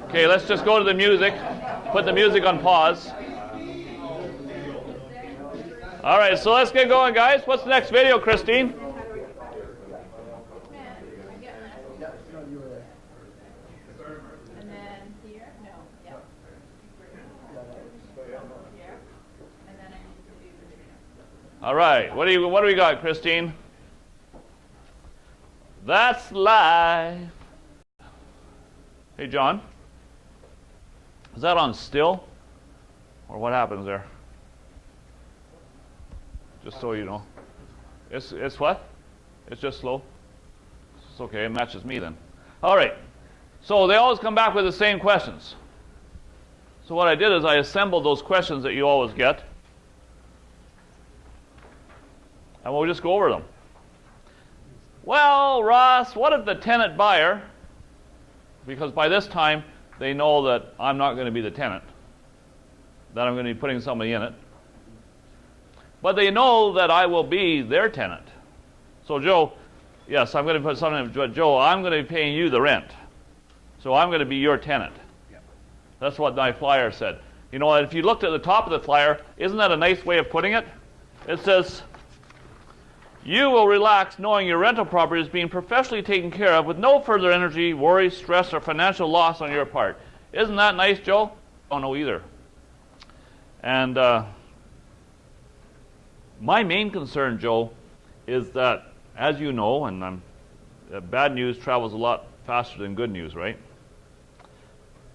Okay, let's just go to the music. Put the music on pause. All right, so let's get going, guys. What's the next video, Christine? All right, what do we got, Christine? That's live. Hey, John. Is that on still? Or what happens there? Just so you know. It's what? It's just slow? It's okay, it matches me then. All right. So they always come back with the same questions. So what I did is I assembled those questions that you always get. And we'll just go over them. Well, Ross, what if the tenant buyer, because by this time they know that I'm not going to be the tenant, that I'm going to be putting somebody in it, but they know that I will be their tenant. So Joe, yes, I'm going to put something, but Joe, I'm going to be paying you the rent. So I'm going to be your tenant. Yep. That's what my flyer said. You know, if you looked at the top of the flyer, isn't that a nice way of putting it? It says, you will relax knowing your rental property is being professionally taken care of with no further energy, worry, stress, or financial loss on your part. Isn't that nice, Joe? I don't know either. And my main concern, Joe, is that, as you know, and bad news travels a lot faster than good news, right?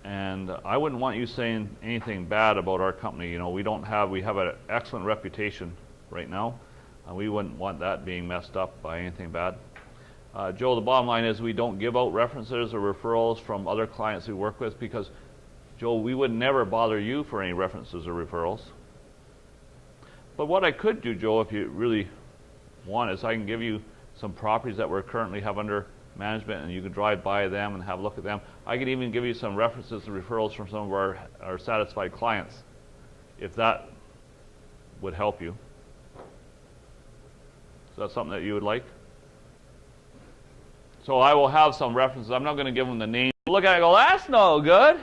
And I wouldn't want you saying anything bad about our company. You know, we have an excellent reputation right now. We wouldn't want that being messed up by anything bad. Joe, the bottom line is we don't give out references or referrals from other clients we work with because, Joe, we would never bother you for any references or referrals. But what I could do, Joe, if you really want, is I can give you some properties that we currently have under management and you can drive by them and have a look at them. I could even give you some references and referrals from some of our satisfied clients, if that would help you. Is that something that you would like? So I will have some references. I'm not going to give them the name. Look at it and go, that's no good.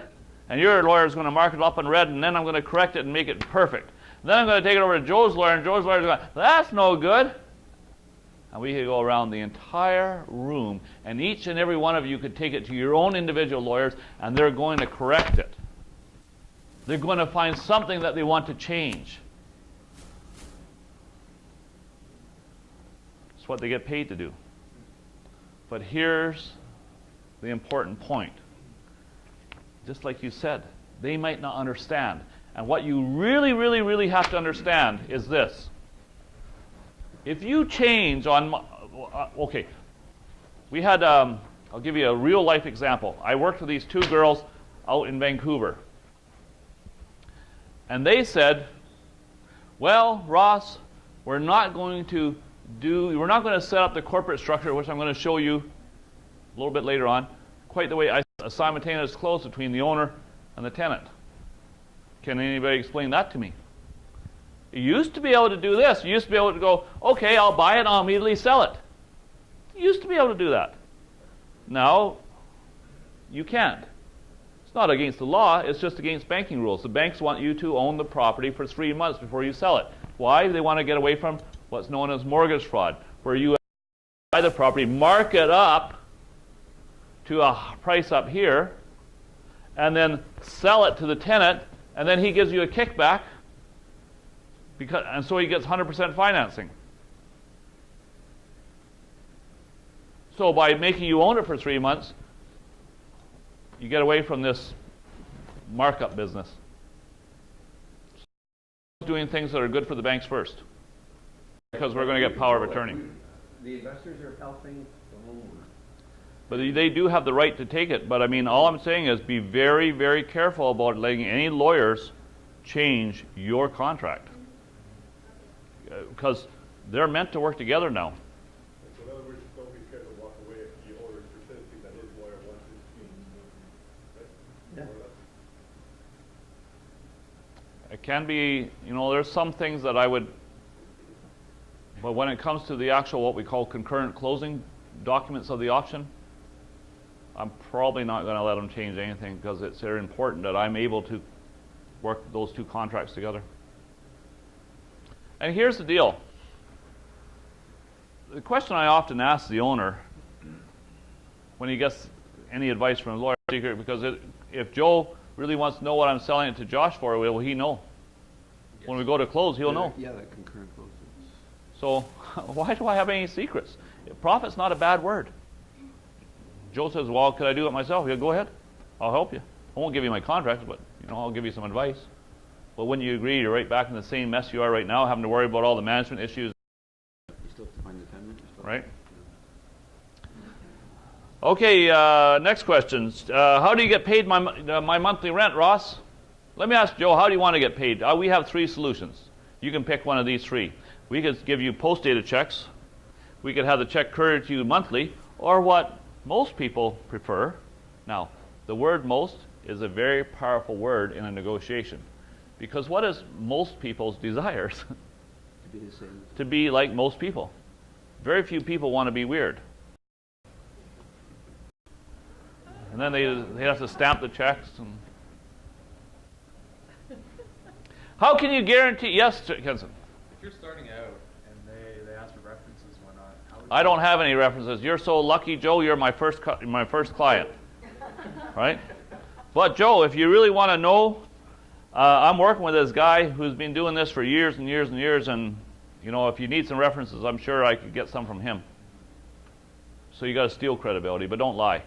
And your lawyer is going to mark it up in red, and then I'm going to correct it and make it perfect. Then I'm going to take it over to Joe's lawyer, and Joe's lawyer is going, that's no good. And we could go around the entire room, and each and every one of you could take it to your own individual lawyers, and they're going to correct it. They're going to find something that they want to change. It's what they get paid to do. But here's the important point. Just like you said, they might not understand. And what you really, really, really have to understand is this. If you change on, okay, we had, I'll give you a real life example. I worked with these two girls out in Vancouver. And they said, well, Ross, we're not going to set up the corporate structure, which I'm going to show you a little bit later on, quite the way a simultaneous close between the owner and the tenant. Can anybody explain that to me? You used to be able to do this. You used to be able to go, okay, I'll buy it, I'll immediately sell it. You used to be able to do that. Now, you can't. It's not against the law, it's just against banking rules. The banks want you to own the property for 3 months before you sell it. Why? They want to get away from what's known as mortgage fraud, where you buy the property, mark it up to a price up here, and then sell it to the tenant, and then he gives you a kickback, and so he gets 100% financing. So by making you own it for 3 months, you get away from this markup business. Doing things that are good for the banks first, because we're going to get power of attorney. The investors are helping the homeowner. But they do have the right to take it. But I mean, all I'm saying is be very, very careful about letting any lawyers change your contract. Because they're meant to work together now. So in other words, don't be scared to walk away if the owner is persisting that his lawyer wants his team. Right? Yeah. It can be, you know, there's some things that I would, but when it comes to the actual what we call concurrent closing documents of the auction, I'm probably not going to let them change anything because it's very important that I'm able to work those two contracts together. And here's the deal. The question I often ask the owner when he gets any advice from a lawyer, secret, because if Joe really wants to know what I'm selling it to Josh for, will he know? Yes. When we go to close, he'll know. Yeah, that concurrent closes. So why do I have any secrets? Profit's not a bad word. Joe says, well, could I do it myself? He'll go ahead. I'll help you. I won't give you my contracts, but I'll give you some advice. But wouldn't you agree you're right back in the same mess you are right now, having to worry about all the management issues? You still have to find the tenant. Right? Okay, next question. How do you get paid my monthly rent, Ross? Let me ask Joe, how do you want to get paid? We have three solutions. You can pick one of these three. We could give you post-dated checks. We could have the check couriered to you monthly, or what most people prefer. Now, the word most is a very powerful word in a negotiation, because what is most people's desires? To be the same. To be like most people. Very few people want to be weird. And then they have to stamp the checks. And how can you guarantee? Yes, Kenson. If you're starting out and they ask for references and whatnot, how would I don't have any references. You're so lucky, Joe. You're my first client, right? But Joe, if you really want to know, I'm working with this guy who's been doing this for years and years and years, and if you need some references, I'm sure I could get some from him. So you got to steal credibility, but don't lie.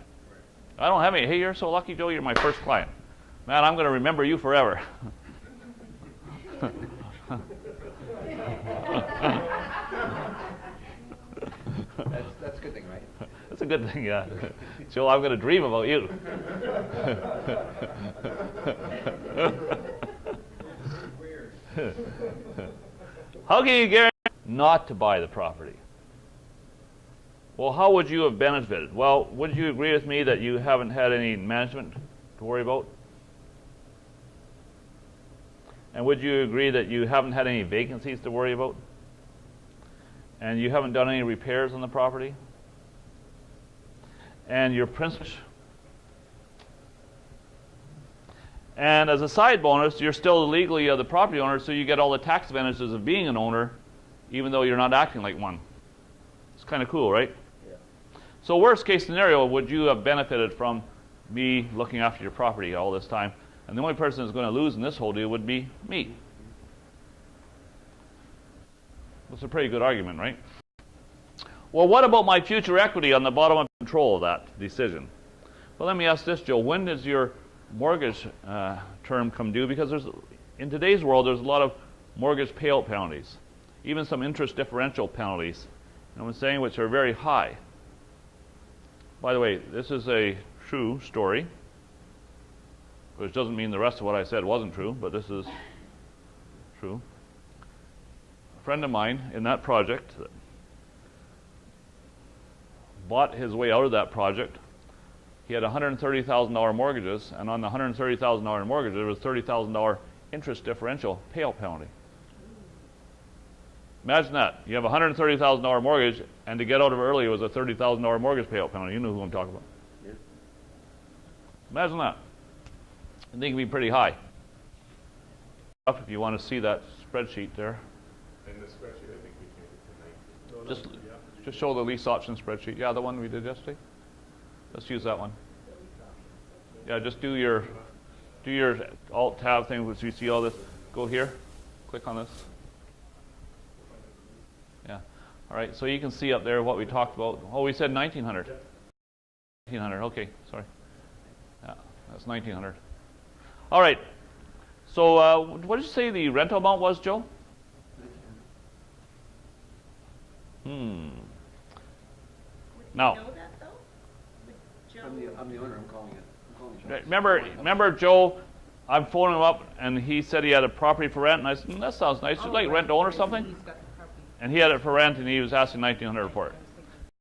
I don't have any. Hey, you're so lucky, Joe. You're my first client. Man, I'm going to remember you forever. That's a good thing, right? That's a good thing, yeah. Joe, I'm going to dream about you. How can you guarantee not to buy the property? Well, how would you have benefited? Well, would you agree with me that you haven't had any management to worry about? And would you agree that you haven't had any vacancies to worry about? And you haven't done any repairs on the property? And your principal. And as a side bonus, you're still legally the property owner, so you get all the tax advantages of being an owner, even though you're not acting like one. It's kind of cool, right? Yeah. So worst case scenario, would you have benefited from me looking after your property all this time? And the only person who's going to lose in this whole deal would be me. That's a pretty good argument, right? Well, what about my future equity on the bottom of control of that decision? Well, let me ask this, Joe. When does your mortgage term come due? Because in today's world, there's a lot of mortgage payout penalties, even some interest differential penalties, and I'm saying which are very high. By the way, this is a true story, which doesn't mean the rest of what I said wasn't true, but this is true. A friend of mine in that project bought his way out of that project. He had $130,000 mortgages, and on the $130,000 mortgage, there was $30,000 interest differential payout penalty. Imagine that. You have a $130,000 mortgage, and to get out of it early was a $30,000 mortgage payout penalty. You know who I'm talking about. Yeah. Imagine that. I think it'd be pretty high. If you want to see that spreadsheet there, And the spreadsheet, I think we changed it to 90. just show the lease option spreadsheet. Yeah, the one we did yesterday. Let's use that one. Yeah, just do your Alt Tab thing, which you see all this. Go here, click on this. Yeah. All right. So you can see up there what we talked about. Oh, we said 1900. 1900. Okay. Sorry. Yeah, that's 1900. All right. So what did you say the rental amount was, Joe? Now. Know that though? Would Joe- I'm the owner. I'm calling it. I'm calling it. Remember, Joe? I'm phoning him up, and he said he had a property for rent, and I said, that sounds nice. You'd like rent to own or something? He's got the property. And he had it for rent, and he was asking 1900 for it.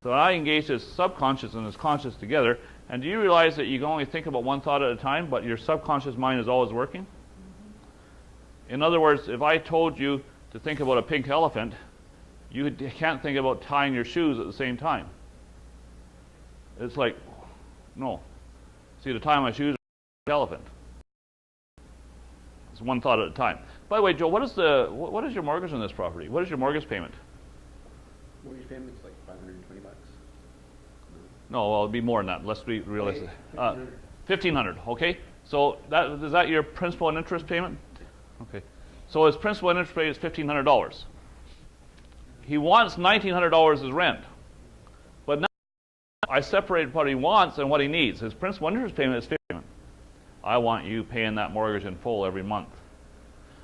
So I engaged his subconscious and his conscious together. And do you realize that you can only think about one thought at a time, but your subconscious mind is always working? In other words, if I told you to think about a pink elephant, you can't think about tying your shoes at the same time. It's like, No. See, to tie my shoes, elephant. It's one thought at a time. By the way, Joe, what is your mortgage on this property? What is your mortgage payment? Mortgage payment's like $520. No, well, it'd be more than that. Let's be realistic. $1,500. $1,500. Okay. So is that your principal and interest payment? Okay. So his principal and interest payment is $1,500. He wants $1,900 as rent, but now I separated what he wants and what he needs. His principal and interest payment is $1,500. I want you paying that mortgage in full every month.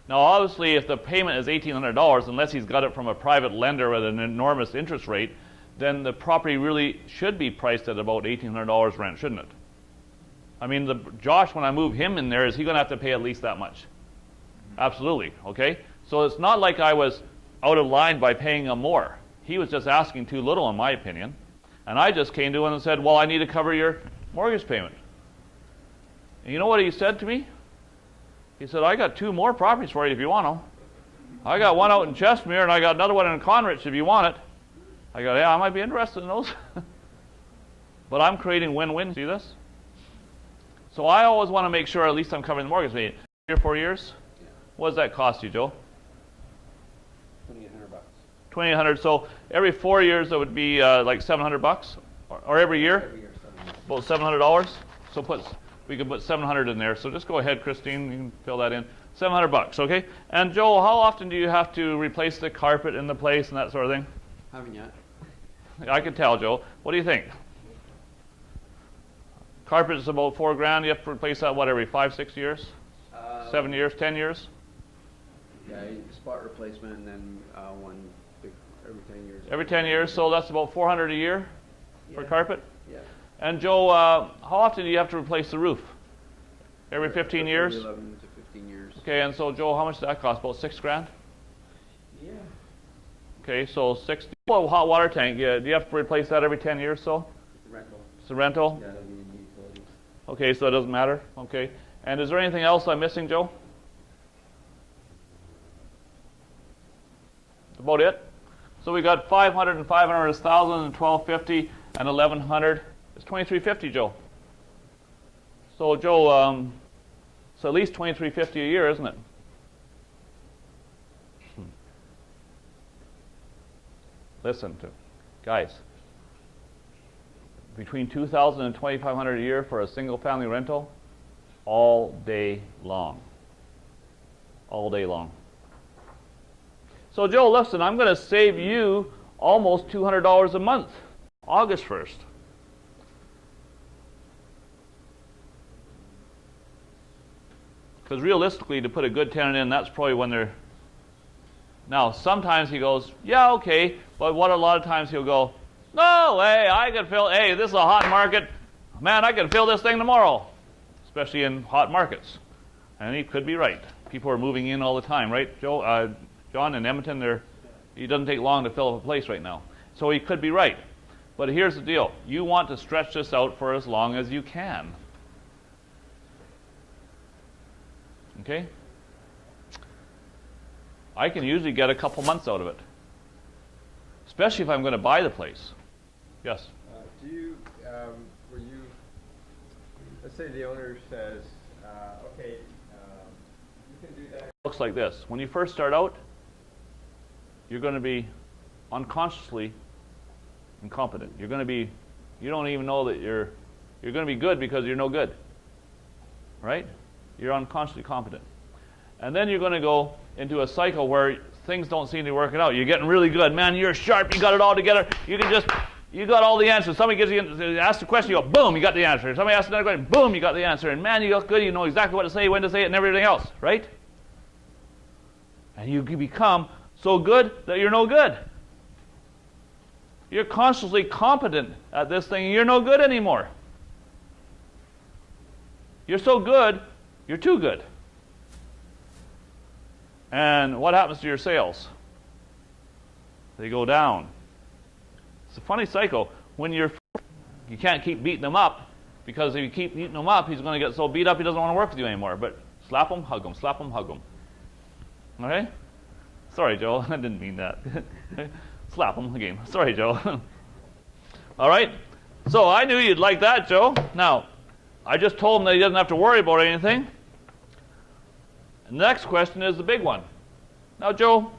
Now, obviously, if the payment is $1,800, unless he's got it from a private lender with an enormous interest rate, then the property really should be priced at about $1,800 rent, shouldn't it? I mean, Josh, when I move him in there, is he going to have to pay at least that much? Absolutely, okay? So it's not like I was out of line by paying him more. He was just asking too little, in my opinion. And I just came to him and said, well, I need to cover your mortgage payment. And you know what he said to me? He said, I got 2 more properties for you if you want them. I got one out in Chestermere, and I got another one in Conrich if you want it. I go, yeah, I might be interested in those. But I'm creating win-win. See this? So I always want to make sure at least I'm covering the mortgage payment. 3 or 4 years? Yeah. What does that cost you, Joe? $2,800. $2,800. So every 4 years that would be like $700, or every year, Every year, about $700. So we could put 700 in there. So just go ahead, Christine. You can fill that in. $700. Okay. And Joe, how often do you have to replace the carpet in the place and that sort of thing? Haven't yet. I can tell, Joe. What do you think? Carpet is about $4,000. You have to replace that what every 5, 6 years, 7 years, 10 years. Yeah, spot replacement and then one big every 10 years. Every 10 years. So that's about $400 a year for carpet. Yeah. And Joe, how often do you have to replace the roof? Every 15 years? 11 to 15 years. Okay, and so Joe, how much does that cost? About $6,000? Yeah. Okay, so 60. Well, hot water tank, yeah, do you have to replace that every 10 years so? Rental. It's a rental? Yeah, that'd be in utilities. Okay, so it doesn't matter. Okay. And is there anything else I'm missing, Joe? About it. So we got 500 and 500 is 1,000 and 1,250 and 1,100. It's 2,350, Joe. So Joe, so at least 2,350 a year, isn't it? Listen to, guys. Between 2,000 and 2,500 a year for a single-family rental, all day long. All day long. So Joe, listen, I'm going to save you almost $200 a month, August 1st. Because realistically, to put a good tenant in, that's probably when they're... Now, sometimes he goes, yeah, okay, but what a lot of times he'll go, no way, I could fill, hey, this is a hot market. Man, I could fill this thing tomorrow, especially in hot markets. And he could be right. People are moving in all the time, right, Joe? John, in Edmonton, it doesn't take long to fill up a place right now. So he could be right. But here's the deal. You want to stretch this out for as long as you can. Okay? I can usually get a couple months out of it, especially if I'm going to buy the place. Yes? Do you, were you, let's say the owner says, okay, you can do that. It looks like this. When you first start out, you're going to be unconsciously incompetent. You're going to be, you don't even know that you're going to be good because you're no good. Right? You're unconsciously competent. And then you're going to go into a cycle where things don't seem to be working out. You're getting really good. Man, you're sharp. You got it all together. You got all the answers. Somebody asks a question, you go, boom, you got the answer. Somebody asks another question, boom, you got the answer. And man, you got good. You know exactly what to say, when to say it, and everything else, right? And you become so good that you're no good. You're consciously competent at this thing, and you're no good anymore. You're so good, you're too good. And what happens to your sales? They go down. It's a funny cycle. When you can't keep beating them up, because if you keep beating him up, he's going to get so beat up he doesn't want to work with you anymore. But slap him, hug him, slap him, hug him. Okay? Sorry, Joe. I didn't mean that. Slap him again. Sorry, Joe. All right? So I knew you'd like that, Joe. Now, I just told him that he doesn't have to worry about anything. The next question is the big one. Now, Joe,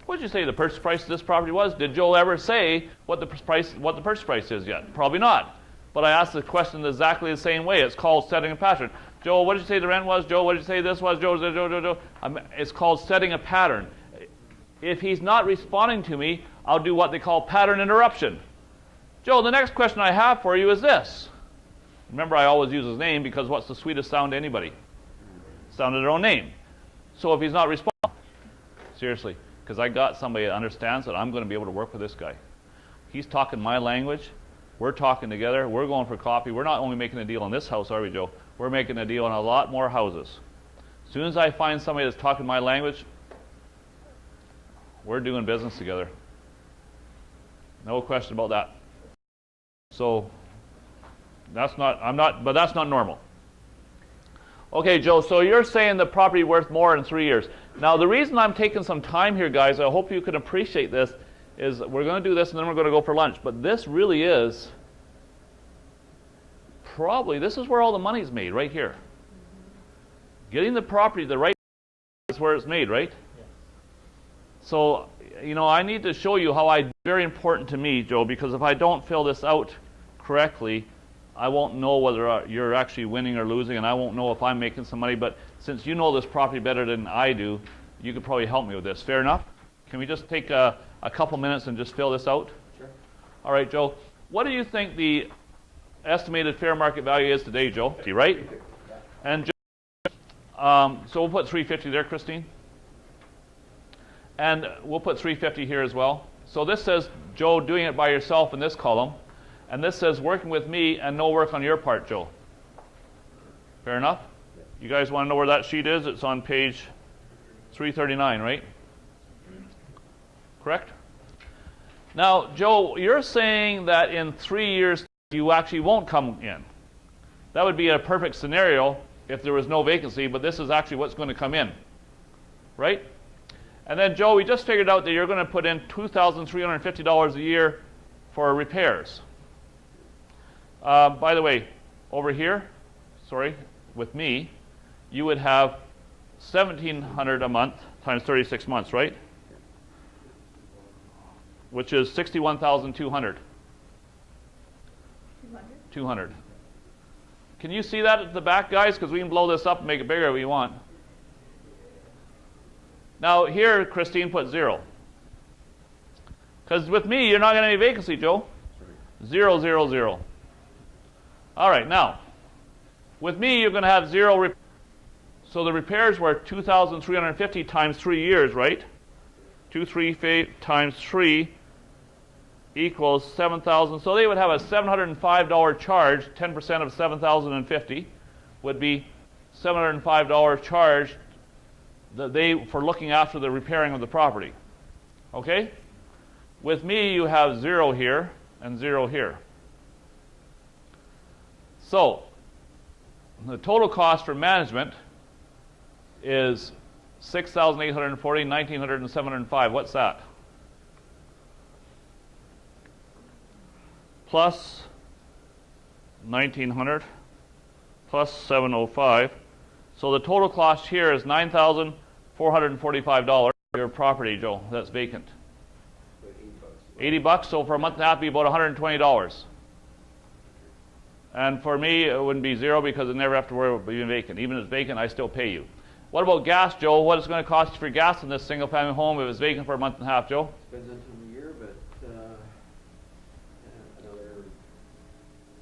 what did you say the purchase price of this property was? Did Joe ever say what the purchase price is yet? Probably not. But I asked the question exactly the same way. It's called setting a pattern. Joe, what did you say the rent was? Joe, what did you say this was? Joe. It's called setting a pattern. If he's not responding to me, I'll do what they call pattern interruption. Joe, the next question I have for you is this. Remember, I always use his name because what's the sweetest sound to anybody? Sound of their own name. So if he's not responding, seriously, because I got somebody that understands that I'm going to be able to work with this guy. He's talking my language. We're talking together. We're going for coffee. We're not only making a deal on this house, are we, Joe? We're making a deal on a lot more houses. As soon as I find somebody that's talking my language, we're doing business together. No question about that. So that's not normal. Okay, Joe, so you're saying the property worth more in 3 years. Now, the reason I'm taking some time here, guys, I hope you can appreciate this, is we're going to do this and then we're going to go for lunch. But this really is probably, this is where all the money's made, right here. Getting the property the right is where it's made, right? Yeah. So, you know, I need to show you how very important to me, Joe, because if I don't fill this out correctly, I won't know whether you're actually winning or losing, and I won't know if I'm making some money. But since you know this property better than I do, you could probably help me with this. Fair enough? Can we just take a couple minutes and just fill this out? Sure. All right, Joe. What do you think the estimated fair market value is today, Joe? Right? Yeah. And Joe, so we'll put 350 there, Christine. And we'll put 350 here as well. So this says Joe doing it by yourself in this column. And this says working with me and no work on your part, Joe. Fair enough? You guys want to know where that sheet is? It's on page 339, right? Correct? Now, Joe, you're saying that in 3 years you actually won't come in. That would be a perfect scenario if there was no vacancy, but this is actually what's going to come in. Right? And then, Joe, we just figured out that you're going to put in $2,350 a year for repairs. By the way, over here, with me, you would have $1,700 a month times 36 months, right? Which is $61,200. 200. Can you see that at the back, guys? Because we can blow this up and make it bigger if we want. Now here, Christine put 0. Because with me, you're not going to have any vacancy, Joe. 0, 0, 0. All right, now, with me, you're going to have 0. So the repairs were $2,350 times 3 years, right? 2,350 times 3 equals $7,000. So they would have a $705 charge. 10% of $7,050 would be $705 charge for looking after the repairing of the property. Okay? With me, you have 0 here and 0 here. So the total cost for management is $6,840, $1,900, and $705. What's that? Plus $1,900 plus $705. So the total cost here is $9,445 for your property, Joe, that's vacant. $80. So for a month and a half, it'd be about $120. And for me, it wouldn't be 0 because I never have to worry about being vacant. Even if it's vacant, I still pay you. What about gas, Joe? What is it going to cost you for gas in this single-family home if it's vacant for a month and a half, Joe? Depends on time of year, but another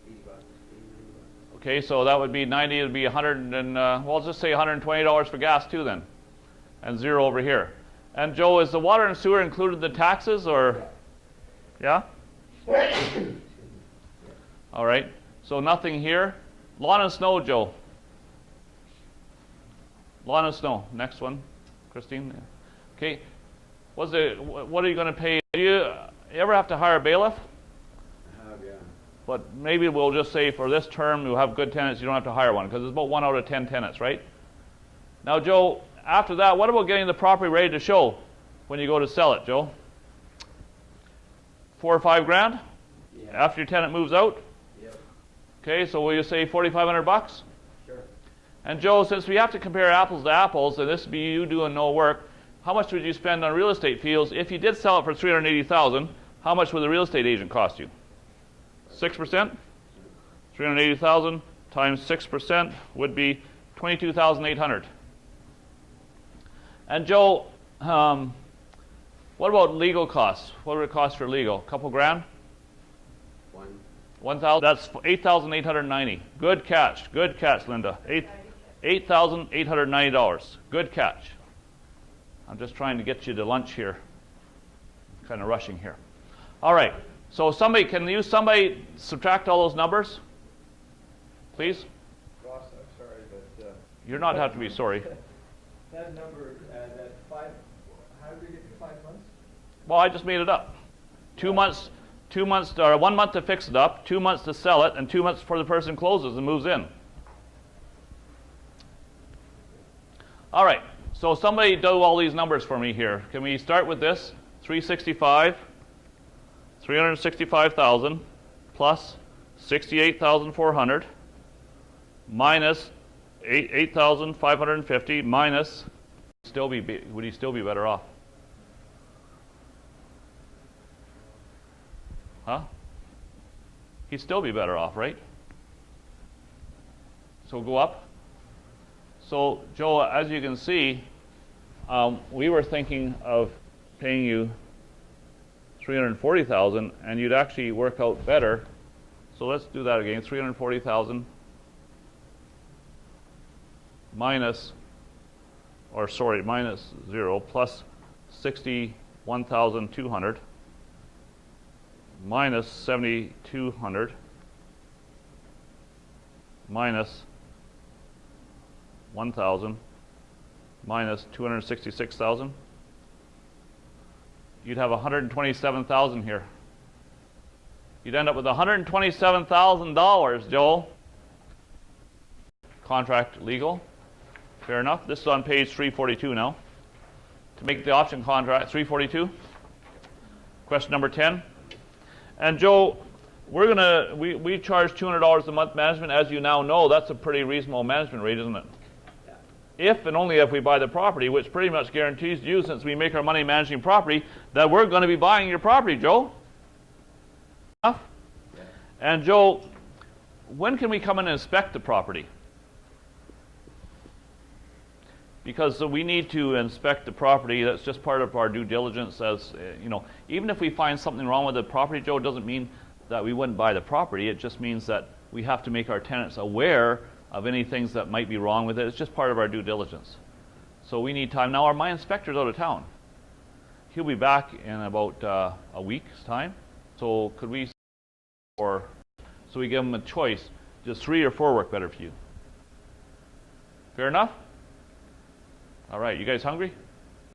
$80. Okay, so that would be 90. It would be 100 and well, let's just say $120 for gas too then, and 0 over here. And Joe, is the water and sewer included in the taxes, or yeah? All right. So nothing here. Lawn and snow, Joe. Lawn and snow. Next one, Christine. Okay. What are you going to pay? Do you ever have to hire a bailiff? I have, yeah. But maybe we'll just say for this term, you'll have good tenants. You don't have to hire one because it's about 1 out of 10 tenants, right? Now, Joe, after that, what about getting the property ready to show when you go to sell it, Joe? $4 or $5 grand? Yeah. After your tenant moves out? Okay, so will you say 4,500 bucks? Sure. And Joe, since we have to compare apples to apples, and this would be you doing no work, how much would you spend on real estate fees if you did sell it for $380,000? How much would the real estate agent cost you? 6%? 380,000 times 6% would be 22,800. And Joe, what about legal costs? What would it cost for legal? A couple grand? 1,000. That's 8,890. Good catch, Linda. $8,890. Good catch. I'm just trying to get you to lunch here. Kind of rushing here. All right. So can somebody subtract all those numbers? Please? Ross, I'm sorry, but You're not have to be sorry. that number, that 5, how did we get to 5 months? Well, I just made it up. 2 months, or 1 month to fix it up, 2 months to sell it, and 2 months before the person closes and moves in. All right. So somebody do all these numbers for me here. Can we start with this? 365,000 plus 68,400 minus 8,550 minus. Would he still be better off? Huh? He'd still be better off, right? So go up. So, Joe, as you can see, we were thinking of paying you $340,000, and you'd actually work out better. So let's do that again. $340,000 minus 0 plus 61,200 minus 7,200 minus 1,000 minus 266,000. You'd have 127,000 here. You'd end up with $127,000, Joel. Contract legal. Fair enough. This is on page 342 now. To make the option contract, 342. Question number 10. And Joe, we charge $200 a month management. As you now know, that's a pretty reasonable management rate, isn't it? If and only if we buy the property, which pretty much guarantees you, since we make our money managing property, that we're going to be buying your property, Joe. Yeah. And Joe, when can we come in and inspect the property? Because we need to inspect the property. That's just part of our due diligence. As even if we find something wrong with the property, Joe, it doesn't mean that we wouldn't buy the property. It just means that we have to make our tenants aware of any things that might be wrong with it. It's just part of our due diligence. So we need time. Now, my inspector's out of town. He'll be back in about a week's time. So could we, so we give him a choice, does 3 or 4 work better for you? Fair enough? All right, you guys hungry?